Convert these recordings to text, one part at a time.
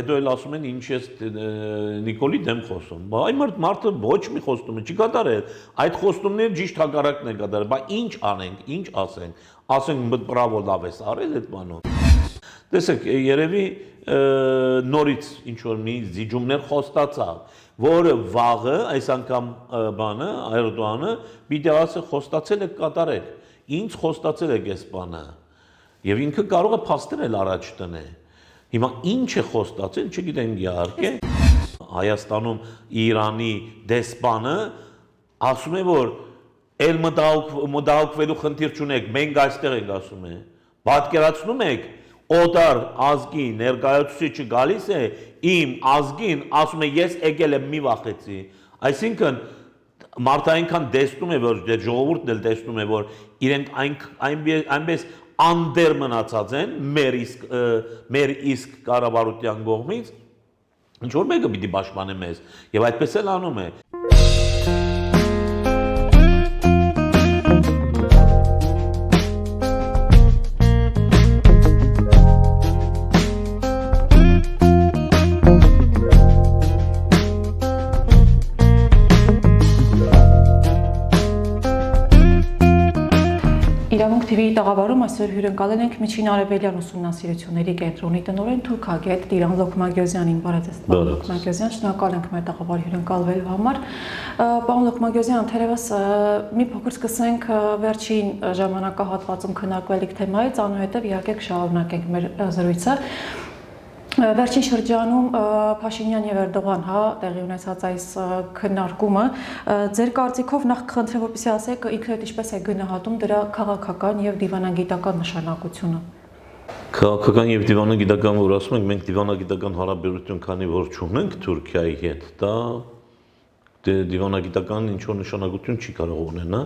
հետո էլ ասում են ինչ ես Նիկոլի դեմ խոսում։ Բա այ մարդը ոչ մի խոստում չի կատարել։ Այդ խոստումները ճիշտ հակառակն են կատարել։ Բա ինչ անենք, ինչ ասենք։ Ասենք բրավո լավ ես արել այդ բանով։ Տեսեք, երևի նորից ինչ որ մի զիջումներ խոստացավ, որը վաղը այս անգամ բանը Էրդողանը պիտի ասի խոստացել եք կատարեք։ Ինչ խոստացել եք այս բանը։ Եվ ինքը կարող է փաստել առաջ տնե։ Հիմա ինչ է խոստացել, չգիտեմ իհարկե։ Հայաստանում Իրանի դեսպանը ասում է, որ էլ մտահոգվելու խնդիր չունեք, մենք այստեղ ենք ասում է։ Պատկերացնում եք օտար ազգի ներկայացուցիչը գալիս է իմ ազգին ասում է ես եկել եմ մի վախեցի այսինքն մարդը այնքան տեսնում է որ ժողովուրդն էլ տեսնում է որ իրենք այնպես անդեր մնացած են մեր իսկ կառավարության կողմից ինչ որ մեկը պիտի պաշտպանի մեզ եւ այդպես էլ անում է Իրավունք TV-ի տաղավարում այսօր հյուրընկալել ենք Միջին Արևելյան ուսումնասիրությունների կենտրոնի տնօրեն թուրքագետ Տիրան Լոկմագյոզյանին։ Բարև պարոն Լոկմագյոզյան, շնորհակալ ենք մեր տաղավարի հյուրընկալվելու համար։ Պարոն Լոկմագյոզյան, թերևս մի փոքր սկսենք վերջին ժամանակահատվածում քննարկվելիք թեմայից, այնուհետև իհարկե կշարունակենք մեր զրույցը։ Վերջին շրջանում Փաշինյան եւ Էրդողան տեղի ունեցած այս քննարկումը ձեր կարծիքով նախ կխնդրեմ որպեսզի ասեք ինքներդ ինչպես է գնահատում դրա քաղաքական եւ դիվանագիտական նշանակությունը Քաղաքական եւ դիվանագիտական որ ասում ենք մենք դիվանագիտական հարաբերություն քանի որ չունենք Թուրքիայի հետ դա դիվանագիտական ինչ որ նշանակություն չի կարող ունենա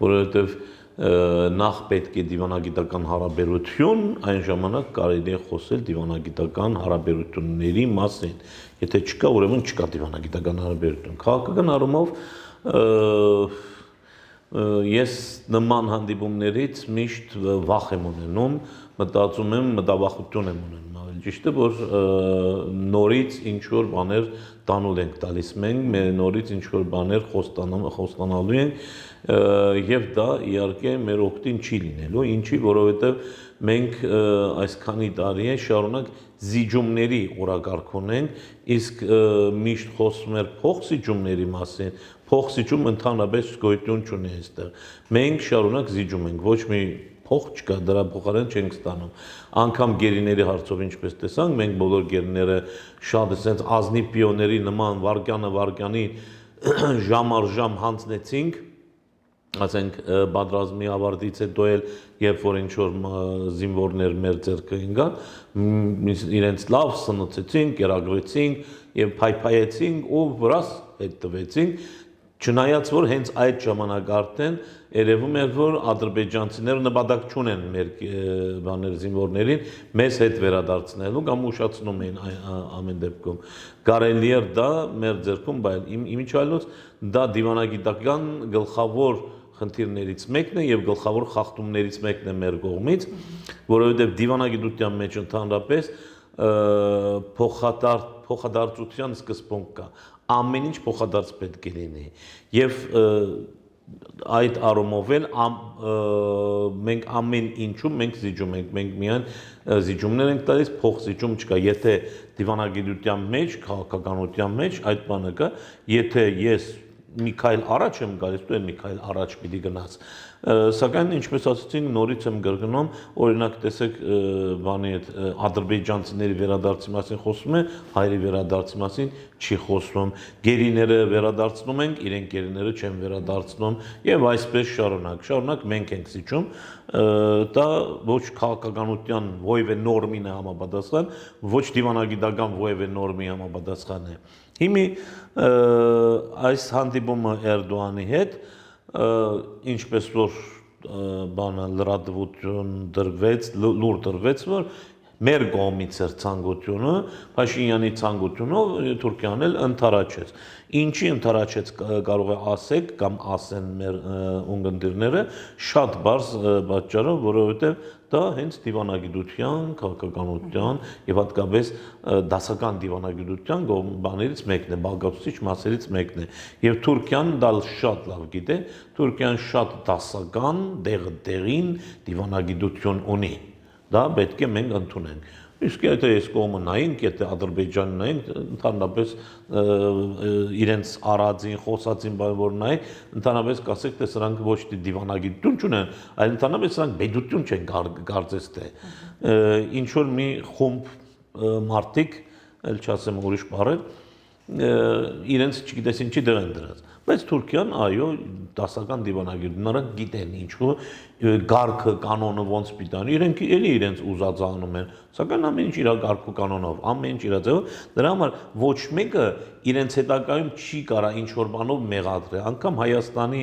որովհետեւ նախ պետք է դիվանագիտական հարաբերություն, այն ժամանակ կարելի է խոսել դիվանագիտական հարաբերությունների մասին։ Եթե չկա, ուրեմն չկա դիվանագիտական հարաբերություն։ Քաղաքական առումով ես նման հանդիպումներից միշտ վախ եմ ունենում, մտածում եմ, մտավախություն եմ ունենում, ավելի ճիշտ է, որ նորից ինչ որ բաներ տանուլ ենք տալիս մենք, նորից ինչ որ բաներ խոստանալու ենք եւ դա իհարկե մեր օգտին չի լինելու, ինչի, որովհետեւ մենք այսքանի տարի է շարունակ զիջումների օրակարգ ունենք, իսկ միշտ խոսում էր փոխզիջումների մասին, փոխզիջում ընդհանրապես գոյություն չունի այստեղ։ Մենք շարունակ զիջում ենք, ոչ մի փող չկա, դրա փոխարեն չենք ստանում։ Անկամ գերիների հարցով ինչպես տեսանք, մենք բոլոր գերիները շատ էսենց ազնիվ պիոների նման վարկյանի ժամ առ ժամ հանձնեցինք ասենք պատրաստի ավարտից հետո էլ երբ որ ինչ որ զինվորներ մեր ձեռքը ընկան իրենց լավ սնուցեցինք, կերակրեցինք եւ փայփայեցինք ու վրաս հետ տվեցինք չնայած որ հենց այդ ժամանակ արդեն երևում էր որ ադրբեջանցիները նպատակ չունեն մեր բաներ զինվորներին մեզ հետ վերադարձնելու կամ ուշացնում էին ամեն դեպքում կարելի էր դա մեր ձեռքում բայց իմիջիալոց դա դիվանագիտական գլխավոր խնդիրներից մեկն է եւ գլխավոր խախտումներից մեկն է մեր կողմից, որովհետեւ դիվանագիտության մեջ ընդհանրապես փոխադարձության սկզբունք կա։ Ամեն ինչ փոխադարձ պետք է լինի։ Եվ այդ առումով էլ մենք ամեն ինչում մենք զիջում ենք, մենք միայն զիջումներ ենք տալիս, փոխզիջում չկա։ Եթե դիվանագիտության մեջ, քաղաքականության մեջ այդ բանը կա, եթե ես Միքայել առաջ եմ գալիս, դու էլ Միքայել առաջ պիտի գնաս։ Սակայն ինչպես ասացինք, նորից եմ կրկնում, օրինակ տեսեք բանի այդ ադրբեջանցիների վերադարձի մասին խոսում է, հայերի վերադարձի մասին չի խոսում։ Գերիները վերադարձնում ենք, իրենք գերիները չեն վերադարձնում եւ այսպես շարունակ մենք ենք զիջում, դա ոչ քաղաքականության ովևէ նորմին է համապատասխան, ոչ դիվանագիտական ովևէ նորմի համապատասխան է։ Հիմի այս հանդիպումը Էրդողանի հետ ինչպես որ բանը լրատվություն դրվեց, լուր դրվեց, որ մեր կողմից էր ցանկությունը, Փաշինյանի ցանկությունով Թուրքիան էլ ընդառաջեց։ Ինչի ընդառաջեց կարող է ասեք կամ ասեն մեր ունգընտիրները շատ բարձ պատճառով, որովհետև դա հենց դիվանագիտության, քաղաքականության եւ հատկապես դասական դիվանագիտության բաներից մեկն է, բաղկացուցիչ մասերից մեկն է։ Եվ Թուրքիան դա շատ լավ գիտե, Թուրքիան շատ դասական, դեղին դիվանագիտություն ունի։ Դա պետք է մենք ընդունենք։ Իսկ եթե այս կողմը նայենք, եթե Ադրբեջանը նայենք, ընդհանրապես իրենց արածին, խոսածին որ նայենք, ընդհանրապես կասեք, թե սրանք ոչ թե դիվանագիտություն չունեն, այլ ընդհանրապես սրանք բեդություն չեն կարծես թե։ Ինչ որ մի խումբ մարդիկ, ել չասեմ ուրիշ բառեր, իրենց չգիտես ինչի դեղ են դրած։ Բայց Թուրքիան, այո, դասական դիվանագիտություն, նրանք գիտեն ինչու գարքը, կանոնը ոնց պիտի անի, իրենք էլի իրենց ուզածը անում են, սակայն ամեն ինչ իր գարքու կանոնով, ամեն ինչ իր ձևով, դրա համար ոչ մեկը իրենց հետագայում չի կարա ինչ որ բանով մեղադրել, անգամ Հայաստանի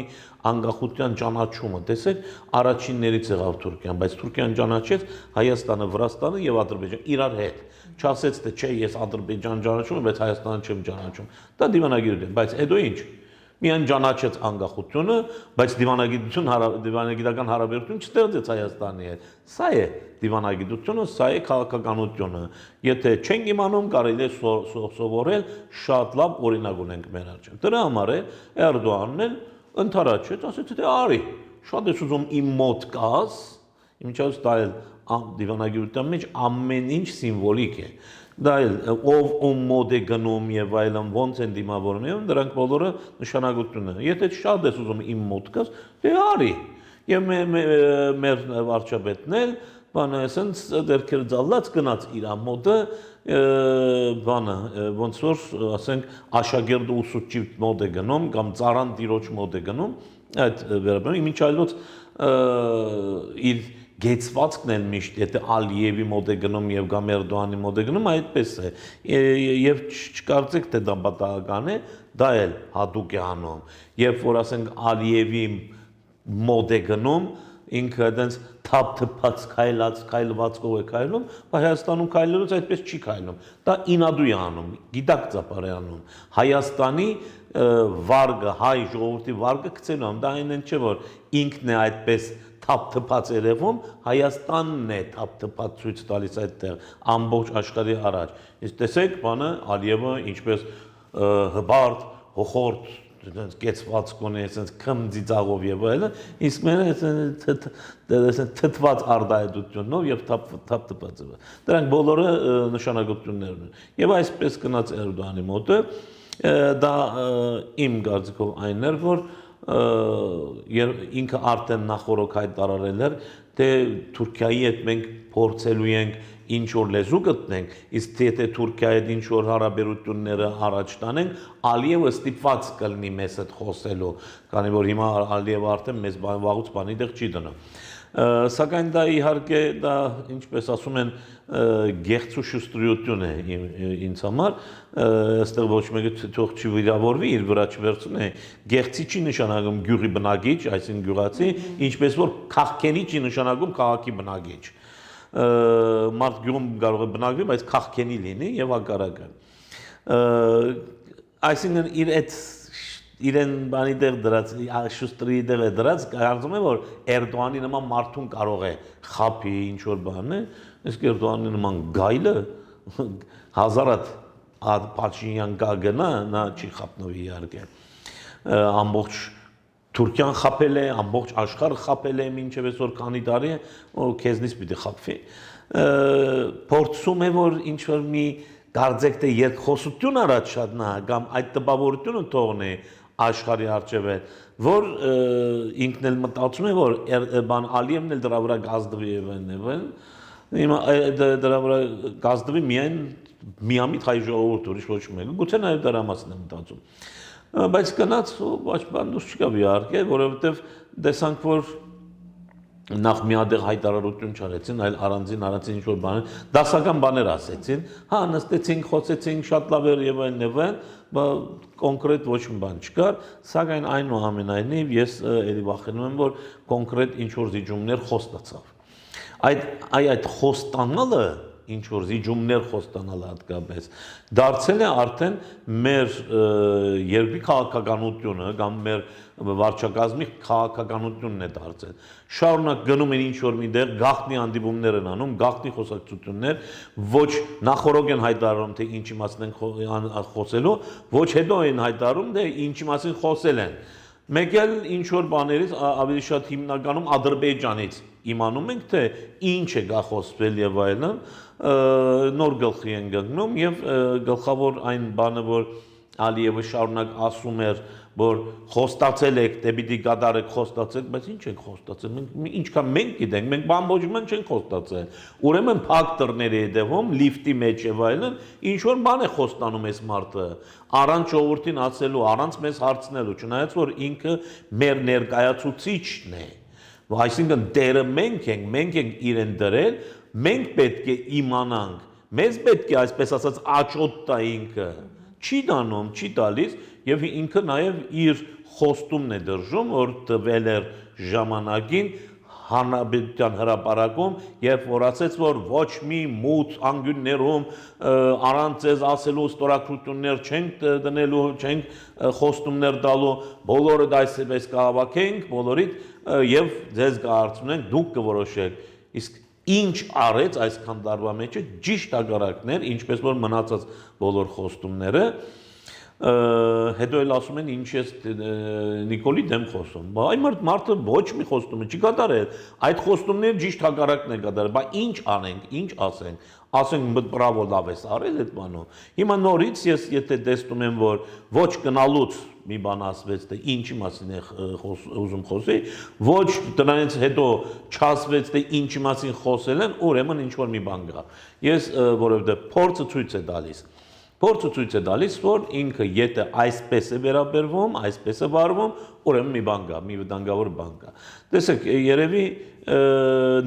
անկախության ճանաչումը, տեսեք, առաջիններից եղավ Թուրքիան, բայց Թուրքիան ճանաչեց Հայաստանը, Վրաստանը եւ Ադրբեջանը իրար հետ։ Չասեց թե չէ, ես Ադրբեջան ճանաչում եմ, բայց Հայաստանը չեմ ճանաչում։ Դա դիվանագիտություն, բայց հետո ինչ։ Միայն ճանաչեց անկախությունը, բայց դիվանագիտական հարաբերություն չստեղծեց Հայաստանի հետ։ Սա է դիվանագիտությունը, սա է քաղաքականությունը։ Եթե չենք իմանում, կարելի է սովորել, շատ լավ օրինակ ունենք մեր առջև։ Դրա համար է Էրդողանն էլ ընդառաջեց, ասեց թե արի, շատ ես ուզում իմ մոտ կաս, իմիջիայլոց դա էլ դիվանագիտության մեջ ամեն ինչ սիմվոլիկ է։ Դա էլ ով ում մոտ է գնում եւ այլն ոնց են դիմավորում, դրանք բոլորը նշանակություն են։ Եթե շատ ես ուզում իմ մոտ կաս, դե արի։ Եվ մեր վարչապետն էլ բանը ասենց դերքեր ձալած գնաց իր մոտը բանը ոնց որ ասենք աշակերտ ուսուցչի մոտ է գնում կամ ծառան տիրոջ մոտ է գնում այդ վերաբերյալ ինչ այլոց իր գեցվածքն են միշտ եթե Ալիևի մոտ է գնում եւ կամ Էրդողանի մոտ է գնում այդպես է եւ չկարծեք թե դա պատահական է դա էլ հատուկ է անում երբ որ ասենք Ալիևի մոտ է գնում ինքը այդպես թափ-թփած քայլվածքով է քայլում, բայց Հայաստանում քայլելուց այդպես չի քայլում։ Դա ինադու է անում, գիտակ ծապար է անում։ Հայաստանի վարգը, հայ ժողովրդի վարգը գցելում, դա այնն չէ որ ինքն է այդպես թափ-թփած երևում, Հայաստանն է թափ-թփած ցույց տալիս այդտեղ ամբողջ աշխարհի առաջ։ Իսկ տեսեք, բանը Ալիևը ինչպես հբարտ, հոխորտ կեցված կոնե այսպես քմձի ծաղով եւ այլն իսկ մենը թթված արդայությունով եւ թափ-թփած դրանք բոլորը նշանակություններ ունեն եւ այսպես գնաց Էրդողանի մոտը դա իմ կարծիքով այն էր որ ինքը արդեն նախորոք հայտարարել էր թե Թուրքիայի հետ մենք փորձելու ենք ինչ որ լեզու գտնենք, իսկ եթե Թուրքիայի հետ ինչ որ հարաբերությունները առաջ տանենք, Ալիևը ստիպված կլինի մեզ հետ խոսելու, քանի որ հիմա Ալիևը արդեն մեզ վաղուց բանի դեղ չի դնում։ Սակայն դա իհարկե դա ինչպես ասում են գեղցու շուստրություն է ինձ համար, այստեղ ոչ մեկը թող չի վիրավորվի, իր վրա չվերցնի, գեղցի չի նշանակում գյուղի բնակիչ, այսինքն գյուղացի, ինչպես որ քաղաքենի չի նշանակում քաղաքի բնակիչ։ Մարդ գյուղում կարող է բնակվի, բայց քաղաքենի լինի եւ հակառակը։ Այսինքն իր այդ իրեն բանի դեր դրած, շուստրի դեր դրած, կարծում եմ որ Էրդողանի նման մարդուն կարող է խափի ինչ որ բան է, իսկ Էրդողանի նման գայլը հազարատ Փաշինյան գնա, նա չի խափնովի իհարկե։ Ամբողջ Թուրքիան խափել է, ամբողջ աշխարհը խափել է մինչև այսօր քանի տարի է, որ քեզնից պիտի խափվի։ Փորձում է որ ինչ որ մի կարծեք թե երկխոսություն առաջ շատնա կամ այդ տպավորությունը թողնի աշխարհի առջև է, որ ինքն էլ մտածում է որ բան Ալիևն էլ դրա վրա գազդվի եւ այլն։ Հիմա դրա վրա գազդվի միայն միամիտ հայ ժողովուրդ ուրիշ ոչ մեկը, գուցե նաեւ դրա մասին է մտածում։ Բայց գնաց ոչ բան դուս չկա իհարկե, որովհետև տեսանք որ նախ միադեղ հայտարարություն չարեցին, այլ առանձին ինչ-որ բաներ, դասական բաներ ասեցին, հա նստեցինք, խոսեցինք, շատ լավ էր եւ այլն, բայց կոնկրետ ոչ մի բան չկար, սակայն այնուամենայնիվ ես էլի վախենում եմ, որ կոնկրետ ինչ-որ զիջումներ խոստացավ։ Այդ խոստանալը ինչ որ զիջումներ խոստանալ հատկապես դարձել է արդեն մեր երկրի քաղաքականությունը կամ մեր վարչակազմի քաղաքականությունն է դարձել շարունակ գնում են ինչ որ միտեղ գաղտնի հանդիպումներ են անում գաղտնի խոսակցություններ ոչ նախորոք են հայտարարում թե ինչի մասին են խոսելու ոչ հետո են հայտարարում թե ինչի մասին խոսել են մեկ էլ ինչ որ բաներից ավելի շատ հիմնականում Ադրբեջանից իմանում ենք թե ինչ է գա խոսվել եւ այլն նոր գլխի են գտնում եւ գլխավոր այն բանը որ Ալիևը շարունակ ասում էր որ խոստացել եք դե պիտի կատարեք խոստացեք բայց ինչ եք խոստացել մենք ինչքան մենք գիտենք մենք բամբոջման չենք խոստացել ուրեմն փակ դռների հետևում լիֆտի մեջ եւ այլն ինչ որ բան է խոստանում այս մարդը առանց ժողովրդին ասելու առանց մեզ հարցնելու չնայած որ ինքը մեր ներկայացուցիչն է այսինքն դերը մենք ենք իրեն դրել մենք պետք է իմանանք մեզ պետք է այսպես ասած աչոտ տա ինքը չի դանում չի տալիս եւ ինքը նաեւ իր խոստումն է դրժում որ տվել էր ժամանակին հանրապետության հրապարակում երբ որ ասեց որ ոչ մի մութ անգյուններում առանց ձեզ ասելու ստորագրություններ չենք դնելու չենք խոստումներ տալու բոլորը դասպես կհավաքենք բոլորիդ եւ ձեզ կհարցնենք դուք կորոշեք իսկ ինչ արեց այսքան տարվա մեջ ճիշտ հակառակներ ինչպես որ մնացած բոլոր խոստումները հետո էլ ասում են ինչ է Նիկոլի դեմ խոսում բայց մարդը ոչ մի խոստում չի կատարել այդ խոստումները ճիշտ հակառակն են կատարել բայց ինչ անենք ինչ ասենք բրավո լավ է արել այդ բանով հիմա նորից ես եթե տեսնում եմ որ ոչ գնալուց մի բան ասվեց թե ինչի մասին է ուզում խոսել ոչ դրանից հետո չասվեց թե ինչի մասին խոսել են ուրեմն ինչ որ մի բան կա ես որովհետեւ փորձը ցույց է տալիս Փորձը ցույց է տալիս, որ ինքը եթե այսպես է վերաբերվում, այսպես է վարվում, ուրեմն մի բան կա, մի վտանգավոր բան կա։ Տեսեք, երևի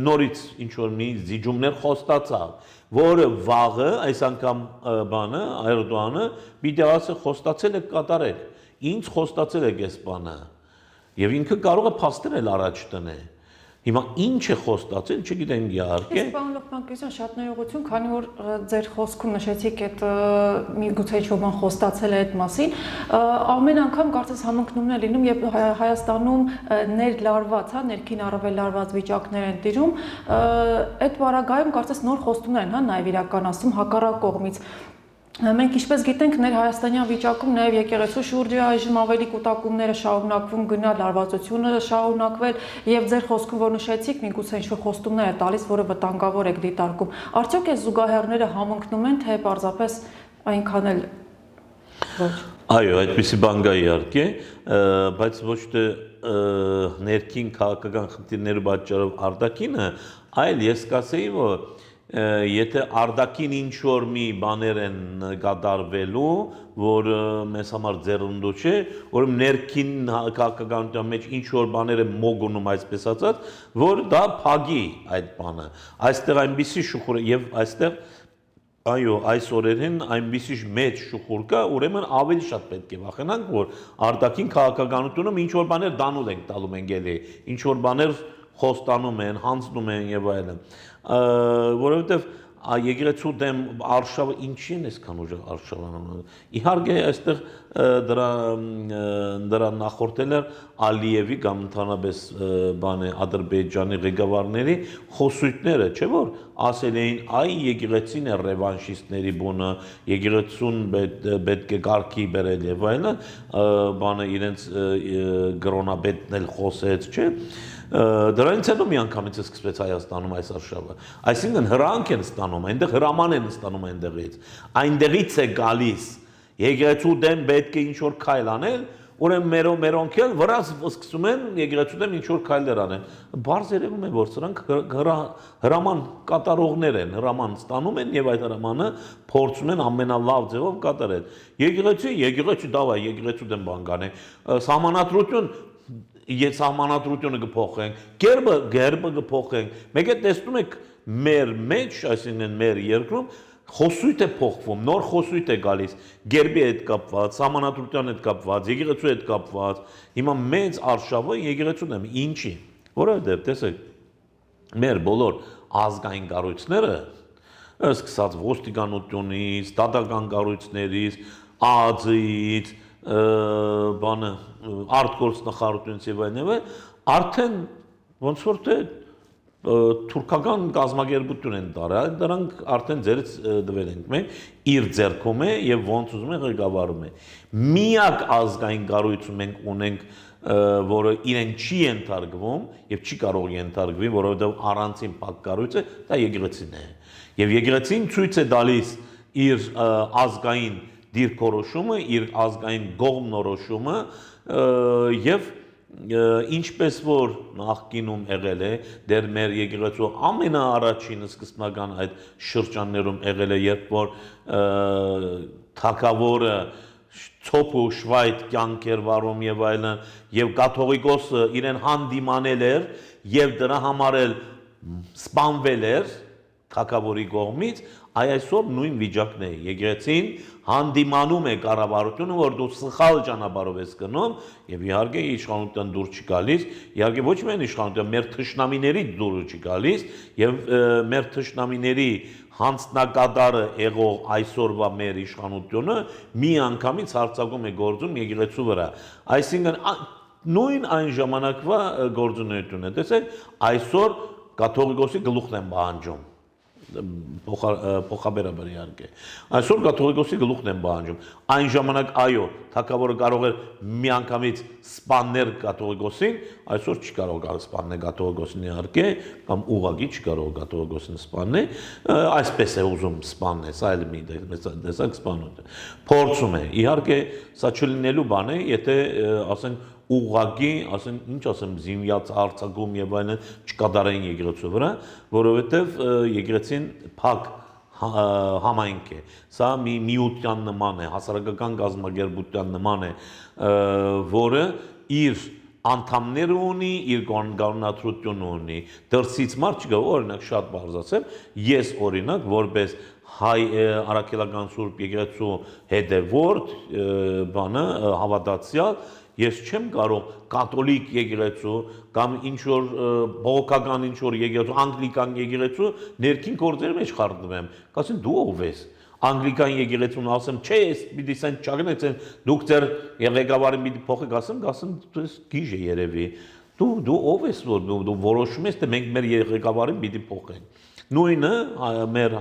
նորից ինչ որ մի զիջումներ խոստացավ, որը վաղը այս անգամ բանը Էրդողանը պիտի ասի խոստացել եք կատարել։ Ինչ խոստացել եք այս բանը։ Եվ ինքը կարող է փաստեր առաջ տնել։ Հիմա ինչ է խոստացել, չգիտեմ իհարկե։ Ես պարոն Լոկմանկյան շատ ներողություն, քանի որ ձեր խոսքում նշեցիք այդ միգուցե ինչ-որ բան խոստացել է այդ մասին, ամեն անգամ կարծես համընկնումներ լինում, երբ Հայաստանում ներլարված, հա, ներքին առավել լարված վիճակներ են տիրում, այդ բaragայում կարծես նոր խոստումներ են, հա, նաև իրականացում հակառակ կողմից։ Մենք ինչպես գիտենք, ներհայաստանյան վիճակում նաև եկեղեցու շուրջը այժմ ավելի կուտակումները շարունակվում գնալ, լարվածությունը շարունակվել եւ ձեր խոսքում որ նշեցիք, միգուցե ինչ-որ խոստումներ է տալիս, որը վտանգավոր եք դիտարկում։ Արդյոք այս զուգահեռները համընկնում են, թե պարզապես այնքան էլ ոչ։ Այո, այդպիսի բան կա իհարկե, բայց ոչ թե ներքին քաղաքական խնդիրների պատճառով արտաքինը, այլ ես կասեի, որ եթե արտաքին ինչ որ մի բաներ են կատարվելու, որ մեզ համար ձեռնտու չէ, որ ներքին քաղաքականության մեջ ինչ որ բաներ են մոգնում այսպես ասած, որ դա փագի այդ բանը։ Այստեղ այնպիսի շուխուր եւ այստեղ այո, այս օրերին այնպիսի մեծ շուխուր կա, ուրեմն ավելի շատ պետք է վախենանք, որ արտաքին քաղաքականությունում ինչ որ բաներ դանուլ ենք տալու ենք էլի, ինչ որ բաներ խոստանում են, հանձնում են եւ այլն։ Որովհետեւ եկեղեցու դեմ արշավը ինչի են այսքան ուժեղ արշավանում։ Իհարկե այստեղ դրա նախորդել էր Ալիևի կամ ընդհանրապես բանը Ադրբեջանի ղեկավարների խոսույթները, չէ՞ որ ասել էին այ եկեղեցին է ռևանշիստների բունը, եկեղեցուն պետք է կարգի բերել եւ այլն, բանը իրենց գրոնապետն էլ խոսեց, չէ՞ Դրանից հետո միանգամից է սկսվեց Հայաստանում այս արշավը։ Այսինքն հրանք են ստանում, այնտեղ հրաման են ստանում այնտեղից։ Այնտեղից է գալիս։ Եկեղեցու դեմ պետք է ինչ-որ քայլ անել, ուրեմն մերոնք էլ վրա սկսում են եկեղեցու դեմ ինչ-որ քայլեր անել։ Բարձ երևում է, որ սրանք հրաման կատարողներ են, հրաման ստանում են եւ այդ հրամանը փորձում են ամենալավ ձևով կատարել։ Եկեղեցի դավայ, եկեղեցու դեմ բան կանենք։ Սահմանադրություն Ես սահմանադրությունը կփոխենք, գերբը կփոխենք։ Մեկ է տեսնում եք մեր մեջ, այսինքն մեր երկրում խոսույթ է փոխվում, նոր խոսույթ է գալիս, գերբի հետ կապված, սահմանադրության հետ կապված, եկեղեցու հետ կապված։ Հիմա մեծ արշավը եկեղեցուն է, ինչի։ Որովհետև տեսեք, մեր բոլոր ազգային կառույցները սկսած ոստիկանությունից, դատական կառույցներից, ԱԱԾ-ից, բանը արտգործնախարարությունից եւ այլն, արդեն ոնց որ թե թուրքական գազագերբություն են տարել, դրանք արդեն ձերից դվել ենք մենք, իր ձեռքում է եւ ոնց ուզում է ղեկավարում է։ Միակ ազգային կառույցը մենք ունենք, որը իրեն չի ենթարկվում եւ չի կարող ենթարկվի, որովհետեւ առանցին փակ կառույցը դա եկեղեցին է։ Եվ եկեղեցին ցույց է տալիս իր ազգային դիրքորոշումը, իր ազգային կողմնորոշումը եւ ինչպես որ նախկինում եղել է, դեր մեր եկեղեցու ամենաառաջին սկզբնական այդ շրջաններում եղել է, երբ որ թագավորը ցոփ ու շվայտ կյանք էր վարում եւ այլն, եւ կաթողիկոսը իրեն հանդիմանել էր եւ դրա համար էլ սպանվել էր թագավորի կողմից, այսօր նույն վիճակն է։ Եկեղեցին հանդիմանում է կառավարությունը, որ դու սխալ ճանապարհով ես գնում եւ իհարկե իշխանության դուր չի գալիս, իհարկե ոչ միայն իշխանության, մեր թշնամիների դուր չի գալիս եւ մեր թշնամիների հանձնակատարը եղող այսօրվա մեր իշխանությունը մի անգամից հարձակում է գործում եկեղեցու վրա։ Այսինքն նույն այն ժամանակվա գործունեությունն է։ Տեսեք, այսօր կաթողիկոսի գլուխն են պահանջում փոխաբերաբար իհարկե։ Այսօր կաթողիկոսի գլուխն են պահանջում։ Այն ժամանակ այո, թագավորը կարող էր միանգամից սպանել կաթողիկոսին, այսօր չի կարող սպանել կաթողիկոսին իհարկե, կամ ուղղակի չի կարող կաթողիկոսին սպանել, այսպես է ուզում սպանել, սա էլ մի տեսակ սպանություն։ Փորձում է։ Իհարկե, սա չլինելու բան է, եթե ասենք ուղղակի, ասենք, ինչ ասեմ, զինյաց արձակում եւ այլն չկատարեն եկեղեցու վրա, որովհետեւ եկեղեցին փակ համայնք է։ Սա մի միության նման է, հասարակական կազմակերպության նման է, որը իր անդամները ունի, իր կանոնադրությունը ունի։ Դրսից մարդ չկա, օրինակ շատ բարձրացեմ, ես օրինակ որպես հայ առաքելական սուրբ եկեղեցու հետևորդ, բանը հավատացյալ, ես չեմ կարող կաթոլիկ եկեղեցու կամ ինչ որ բողոքական ինչ որ եկեղեցու, անգլիկան եկեղեցու ներքին գործերի մեջ խառնվեմ։ Կասեն դու ով ես։ Անգլիկան եկեղեցուն ասեմ, չէ, ես պիտի սեն չագնեցեն, դուք ձեր ղեկավարին պիտի փոխեք, ասեմ, դու գիժ է երևի։ Դու ով ես, որ դու որոշում ես, թե մենք մեր ղեկավարին պիտի փոխենք։ Նույնը մեր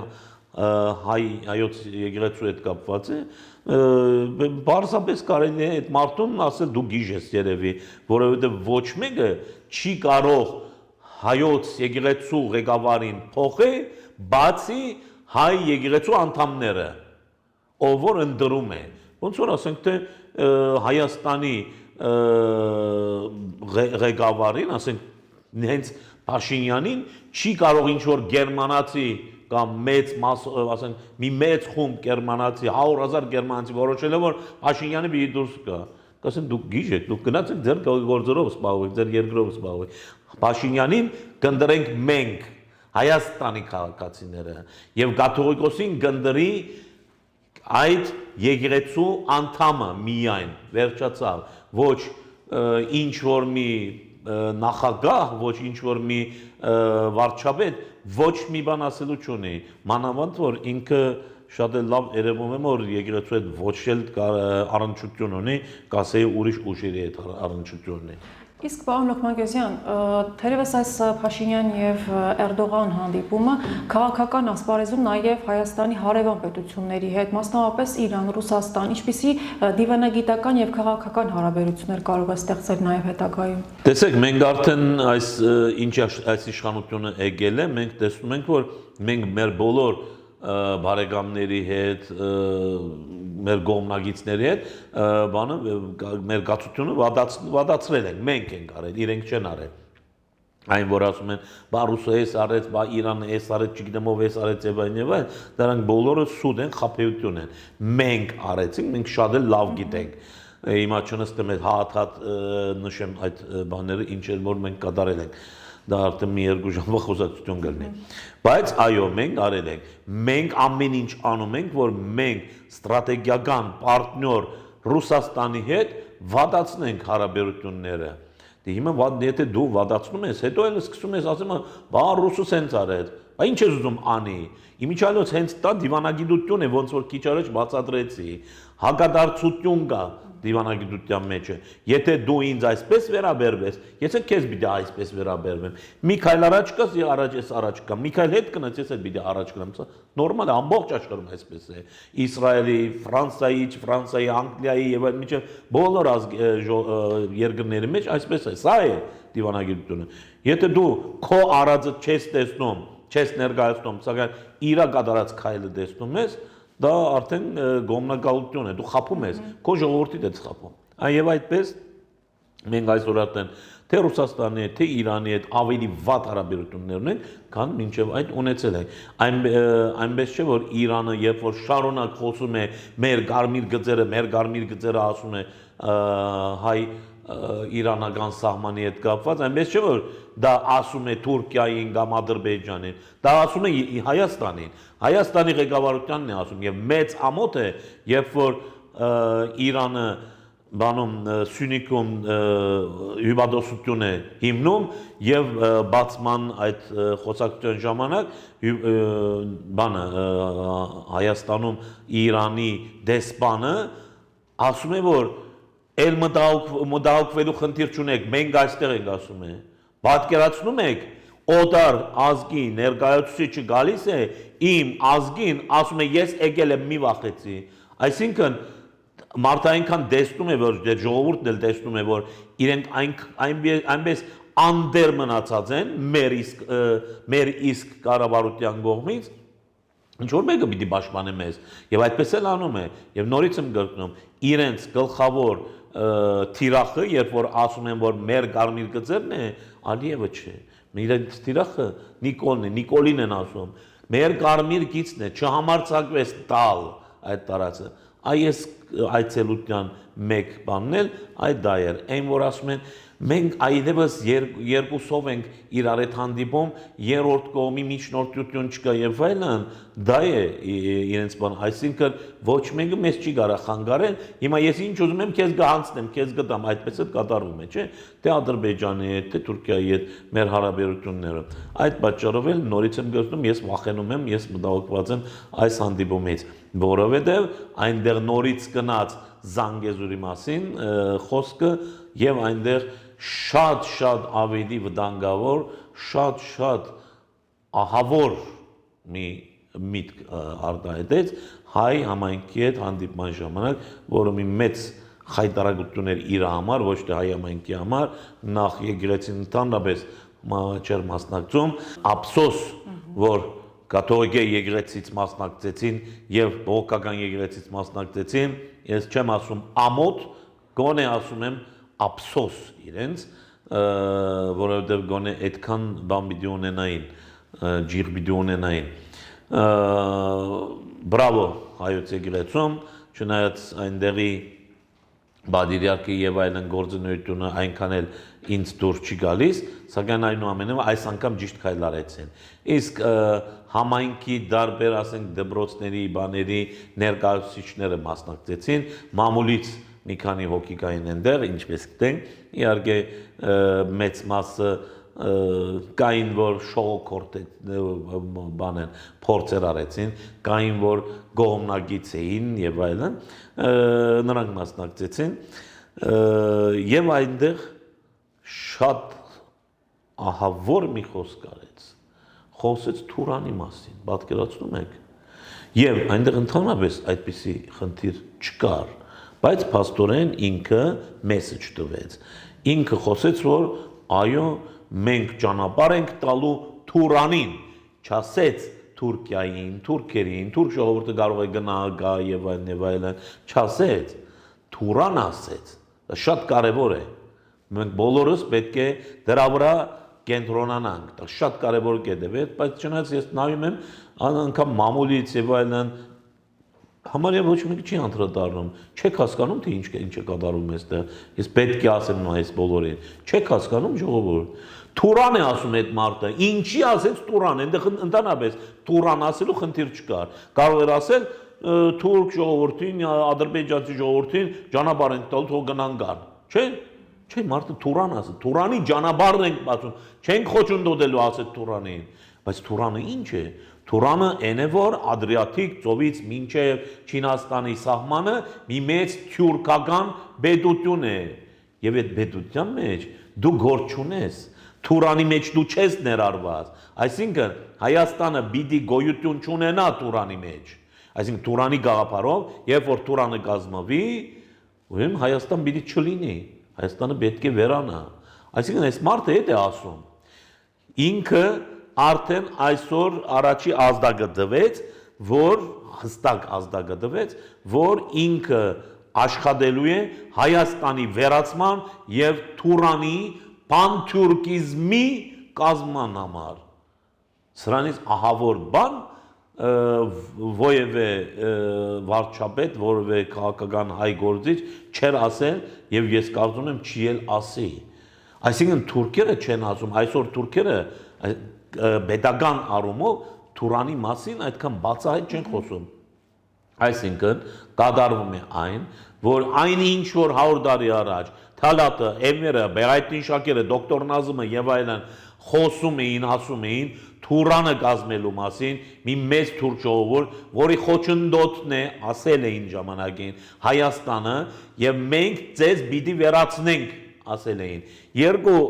հայոց եկեղեցու հետ կապված է, բարձրապես կարելի է այդ մարդուն ասել դու գիժ ես երևի, որովհետև ոչ մեկը չի կարող հայոց եկեղեցու ղեկավարին փոխել, բացի հայ եկեղեցու անդամները, ով որ ընդրում է։ Ոնց որ ասենք թե Հայաստանի ղեկավարին, ասենք հենց Փաշինյանին չի կարող ինչ որ գերմանացի կամ մեծ մաս, ասենք, մի մեծ խումբ գերմանացի, 100,000 գերմանացի որոշել է, որ Փաշինյանը պիտի դուրս գա։ Կասեն դուք գիժ եք, դուք գնացեք ձեր գործերով զբաղվեք, ձեր երկրով զբաղվեք։ Փաշինյանին կնդրենք մենք, Հայաստանի քաղաքացիները, եւ կաթողիկոսին կնդրի այդ եկեղեցու անդամը միայն, վերջացավ, ոչ ինչ որ մի նախագահ, ոչ ինչ որ մի վարչապետ, ոչ մի բան ասելու չունի, մանավանդ որ ինքը շատ էլ լավ երևում է, որ եկեղեցու հետ ոչ էլ առնչություն ունի, կասեի ուրիշ ուժերի հետ առնչություն ունի։ Իսկ պարոն Լոկմագեզյան, թերևս այս Փաշինյան եւ Էրդողան հանդիպումը քաղաքական ասպարեզում նաեւ Հայաստանի հարևան պետությունների հետ, մասնավորապես Իրան, Ռուսաստան, ինչպիսի դիվանագիտական եւ քաղաքական հարաբերություններ կարող է ստեղծել նաեւ հետագայում։ Տեսեք, մենք արդեն այս իշխանությունը եկել է, մենք տեսնում ենք, որ մենք մեր բոլոր բարեկամների հետ, մեր գոմնագիցների հետ, բանը մեր գացությունը վադացրել ենք, մենք ենք արել, իրենք չեն արել։ Այն որ ասում են, բա Ռուսը էս արեց, բա Իրանը էս արեց, չգիտեմ ով էս արեց եւ այլն, դրանք բոլորը սուտ են, խաբեություն են։ Մենք արեցինք, մենք շատ էլ լավ գիտենք։ Հիմա չնստեմ այդ հատ նշեմ այդ բաները, ինչ էլ որ մենք կատարել ենք։ Դա արդեն մի երկու ժամվա խոսակցություն կլինի։ Բայց այո, մենք արել ենք։ Մենք ամեն ինչ անում ենք, որ մենք ստրատեգիական պարտներ Ռուսաստանի հետ վատացնենք հարաբերությունները։ Դե հիմա եթե դու վադացնում ես, հետո էլ սկսում ես ասում, բա ռուսը սենց արեց։ Բա ինչ ես ուզում անի։ Իմիջիալոց հենց դա դիվանագիտություն է, ոնց որ քիչ առաջ բացատրեցի։ Հակադարձություն կա դիվանագիտության մեջ։ Եթե դու ինձ այսպես վերաբերվես, ես էլ քեզ պիտի այսպես վերաբերվեմ։ Մի քայլ առաջ կաս, առաջ ես առաջ կամ մի քայլ հետ կնաս, ես էլ պիտի առաջ գնամ։ Նորմալ է, ամբողջ աշխարհում այսպես է։ Իսրայելի, Ֆրանսիայի, Անգլիայի եւ այլ միջև բոլոր երկրների մեջ այսպես է։ Սա է դիվանագիտությունը։ Եթե դու քո արածը չես տեսնում, չես ներկայացնում, սակայն իրա կատարած քայլը տեսնում ես, դա արդեն գոմնակալություն է, դու խափում ես, քո ժողովրդիդ ես խափում։ Եվ այդպես մենք այսօր արդեն թե Ռուսաստանի հետ, թե Իրանի հետ ավելի վատ հարաբերություններ ունենք, քան մինչև այդ ունեցել ենք։ Այնպես չէ, որ Իրանը երբ որ շարունակ խոսում է մեր գարմիր գծերը ասում է հայ իրանական սահմանի հետ կապված, այնպես չէ, որ դա ասում է Թուրքիային կամ Ադրբեջանին, դա ասում է Հայաստանին, Հայաստանի ղեկավարությանն է ասում եւ մեծ ամոթ է, երբ որ Իրանը բանում Սյունիքում հյուպատոսություն է հիմնում եւ բացման այդ խոսակցության ժամանակ բանը Հայաստանում Իրանի դեսպանը ասում է, որ էլ մտահոգվելու խնդիր չունեք, մենք այստեղ ենք ասում է, պատկերացնում եք օտար ազգի ներկայացուցիչը գալիս է իմ ազգին ասում է ես եկել եմ մի վախեցի, այսինքն մարդը այնքան տեսնում է, որ ժողովուրդն էլ տեսնում է, որ իրենք այնպես անդեր մնացած են մեր իսկ կառավարության կողմից, ինչ որ մեկը պիտի պաշտպանի մեզ, եւ այդպես էլ անում է, եւ նորից եմ գրկնում, իրենց գլխավոր թիրախը, երբ որ ասում են, որ մեր կարմիր գծերն է, Ալիևը չէ, իրենց թիրախը Նիկոլն է, Նիկոլին են ասում, մեր կարմիր գիծն է, չհամարձակվես տալ այդ տարածը, այս այցելության մեկ բանն էլ այդ դա էր, այն որ ասում են, մենք այդևս երկուսով ենք իրար հետ հանդիպում, երրորդ կողմի միջնորդություն չկա եւ այլն, դա է իրենց բան, այսինքն ոչ մեկը մեզ չի կարա խանգարել, հիմա ես ինչ ուզում եմ քեզ գանցնեմ, քեզ գտամ, այդպես էլ կատարվում է, չէ՞, թե Ադրբեջանի հետ, թե Թուրքիայի հետ մեր հարաբերությունները։ Այդ պատճառով էլ նորից եմ գրում, ես վախենում եմ, ես մտահոգված եմ այս հանդիպումից, որովհետեւ այնտեղ նորից գնաց Զանգեզուրի մասին խոսքը եւ այնտեղ շատ ավելի վտանգավոր, շատ ահավոր մի միտք արտահայտեց հայ համայնքի հետ հանդիպման ժամանակ, որը մի մեծ խայտարակություն էր իր համար, ոչ թե հայ համայնքի համար, նախ եկեղեցին ընդհանրապես չէր մասնակցում, ափսոս, որ կաթողիկ եկեղեցից մասնակցեցին եւ բողոքական եկեղեցից մասնակցեցին, ես չեմ ասում ամոթ, գոնե ասում եմ ափսոս իրենց, որովհետև գոնե այդքան բան պիտի ունենային, ջիղ պիտի ունենային։ Բրավո հայոց եկեղեցում, չնայած այնտեղի բادرիարքի եւ այլն գործունեությունը այնքան էլ ինձ դուր չի գալիս, սակայն այնուամենայնիվ այս անգամ ճիշտ քայլ արեցին։ Իսկ համայնքի դարբեր, ասենք, դպրոցների, բաների ներկայացուցիչները մասնակցեցին, մամուլից մի քանի հոգի կային այնտեղ, ինչպես գիտենք, իհարկե մեծ մասը կային, որ շողոքորթ բանեն փորձեր արեցին, կային, որ գոհմնագից էին եւ այլն, նրանք մասնակցեցին եւ այնտեղ շատ ահավոր մի խոսք արեց, խոսեց Թուրանի մասին, պատկերացնում եք, եւ այնտեղ ընդհանրապես այդպիսի խնդիր չկար, բայց փաստորեն ինքը մեսեջ տվեց, ինքը խոսեց, որ այո, մենք ճանապարհ ենք տալու Թուրանին, չասեց Թուրքիային, թուրքերին, թուրք ժողովուրդը կարող է գնա գա եւ այլն, չասեց, Թուրան ասեց, դա շատ կարեւոր է, մենք բոլորս պետք է դրա վրա կենտրոնանանք, դա շատ կարեւոր կետ է, բայց չնայած ես նայում եմ, անգամ մամուլից եւ այլն համարյա ոչ մեկը չի անդրադառնում, չեք հասկանում, թե ինչ է կատարվում այստեղ, ես պետք է ասեմ այս բոլորին, չեք հասկանում ժողովուրդ, Թուրան է ասում այդ մարդը, ինչի ասեց Թուրան, այնտեղ ընդհանրապես Թուրան ասելու խնդիր չկար, կարող էր ասել թուրք ժողովրդին, ադրբեջանցի ժողովրդին ճանապարհ ենք տալ, թող գնան գան, չէ՞, Չէ, մարդը Թուրան ասի, Թուրանի ճանապարհն ենք բացում, չենք խոչընդոտելու ասել Թուրանին, բայց Թուրանը ինչ է։ Թուրանը այն է, որ Ադրիատիկ ծովից մինչև Չինաստանի սահմանը մի մեծ թյուրքական բեդություն է։ Եվ այդ բեդության մեջ դու գործ չունես։ Թուրանի մեջ դու չես ներառված։ Այսինքն Հայաստանը պիտի գոյություն չունենա Թուրանի մեջ։ Այսինքն Թուրանի գաղափարով, երբ որ Թուրանը կազմվի, ուրեմն Հայաստան պիտի չլինի։ Հայաստանը պետք է վերանա։ Այսինքն այս մարդը այդ է ասում։ Ինքը արդեն այսօր առաջի ազդագծվեց, որ հստակ ազդագծվեց, որ ինքը աշխատելու է Հայաստանի վերացման եւ Թուրանի պանթյուրքիզմի կազմման համար։ Սրանից ահավոր բան որևէ վարչապետ, որևէ քաղաքական հայ գործիչ չեր ասել եւ ես կարծում եմ չի էլ ասի։ Այսինքն թուրքերը չեն ասում, այսօր թուրքերը պետական առումով Թուրանի մասին այդքան բացահայտ չեն խոսում։ Այսինքն կատարվում է այն, որ այն ինչ որ 100 տարի առաջ Թալատը, Էմերը, Բերայտին Շակերը, դոկտոր Նազիմը եւ այլն խոսում էին, ասում էին Թուրանը կազմելու մասին, մի մեծ թուրք ժողովուրդ, որի խոչընդոտն է, ասել էին ժամանակին Հայաստանը եւ մենք ձեզ պիտի վերացնենք, ասել էին։ Երկու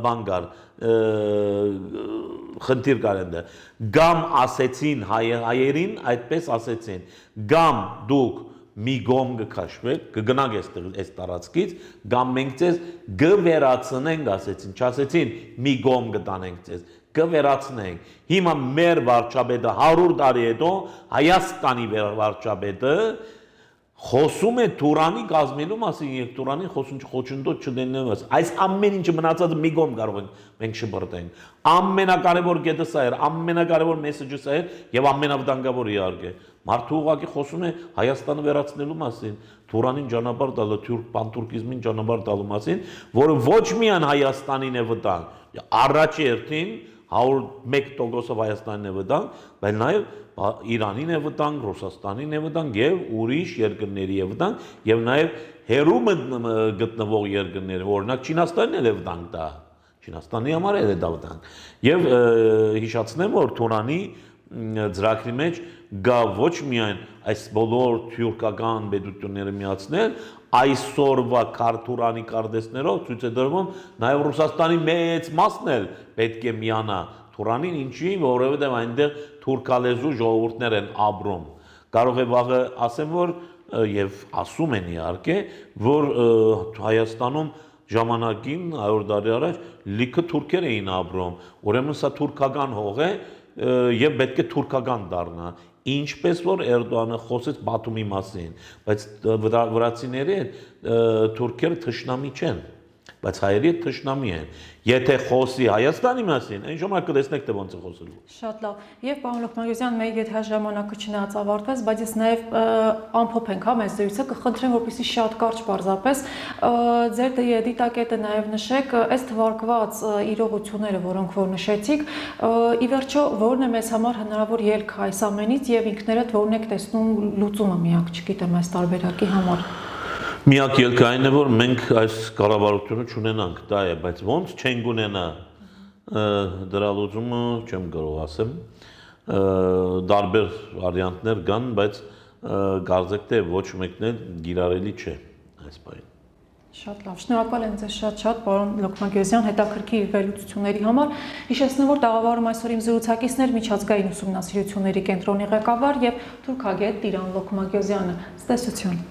բան կար, խնդիր կար այնտեղ։ Գամ ասեցին հայերին, այդպես ասեցին, գամ դուք մի գոմ կքաշվեք, կգնաք այս տարածքից, գամ մենք ձեզ կվերացնենք, ասեցին, չասեցին մի գոմ կտանենք ձեզ, կվերացնենք։ Հիմա մեր վարչապետը 100 տարի հետո Հայաստանի վարչապետը խոսում է Թուրանի կազմելու մասին եւ Թուրանի խոչընդոտ չդնելու։ Այս ամեն ինչը մնացածը մի կողմ կարող ենք մենք շփրտենք։ Ամենակարևոր կետը սա էր, ամենակարևոր մեսեջը սա էր եւ ամենավտանգավոր իհարկե։ Մարդու ուղղակի խոսում է Հայաստանը վերացնելու մասին, Թուրանին ճանապարհ տալու, թուրք պանթուրքիզմին ճանապարհ տալու մասին, որը ոչ միայն Հայաստանին է վտանգ, առաջի հերթին 101%-ով Հայաստանին է վտանգ, բայց նաեւ Իրանին է վտանգ, Ռուսաստանին է վտանգ եւ ուրիշ երկրների է վտանգ եւ նաեւ հերու գտնվող երկրներ, օրինակ Չինաստանին էլ է վտանգ դա։ Չինաստանի համար էլ է դա վտանգ։ Եվ հիշացնեմ, որ Թուրանի ծրագրի մեջ գա ոչ միայն այս բոլոր թյուրքական պետությունները միացնել, այսօրվա Թուրանի կարդեսներով ցույց է տրվում նաեւ Ռուսաստանի մեծ մասն էլ պետք է միանա Թուրանին, ինչի, որովհետև այնտեղ թուրքալեզու ժողովուրդներ են ապրում։ Կարող է վաղը ասեմ, որ եւ ասում են իհարկե, որ Հայաստանում ժամանակին 100 տարի առաջ լիքը թուրքեր էին ապրում, ուրեմն սա թուրքական հող է եւ պետք է թուրքական դառնա։ Ինչպես որ Էրդողանը խոսեց Բաթումի մասին, բայց վրացիների հետ թուրքերը թշնամի չեն, բայց հայերի հետ թշնամի են։ Եթե խոսի Հայաստանի մասին, այն ժամանակ կտեսնեք թե ոնց է խոսելու։ Շատ լավ։ Եվ պարոն Լոկմանյան, մեր եթե ժամանակը չնայածավարտվեց, բայց ես նաև ամփոփենք մեզ զրույցը, կխնդրեմ, որպեսզի շատ կարճ պարզապես ձեր դիտակետը նաև նշեք, այս թվարկված իրողությունները, որոնք որ նշեցիք, ի վերջո որն է մեզ համար հնարավոր ելք այս ամենից եւ ինքներդ որն եք տեսնում լուծումը միակ, չգիտեմ, այս տարբերակի համար։ Միակ ելքը այն է, որ մենք այս կառավարությունը չունենանք, դա է, բայց ոնց չենք ունենա դրա լուծումը չեմ կարող ասեմ, տարբեր վարիանտներ կան, բայց կարծեք թե ոչ մեկն էլ գիրառելի չէ այս բանը։ Շատ լավ, շնորհակալ եմ ձեզ շատ, պարոն Լոկմանյան, հետաքրքիր վերլուծությունների համար։ Հիշեցնեմ, որ տաղավարում այսօր իմ զրուցակիցներ միջազգային ուսումնասիրությունների կենտրոնի ղեկավար եւ թուրքագետ Տիրան Լոկմանյանը։ Ցտեսություն։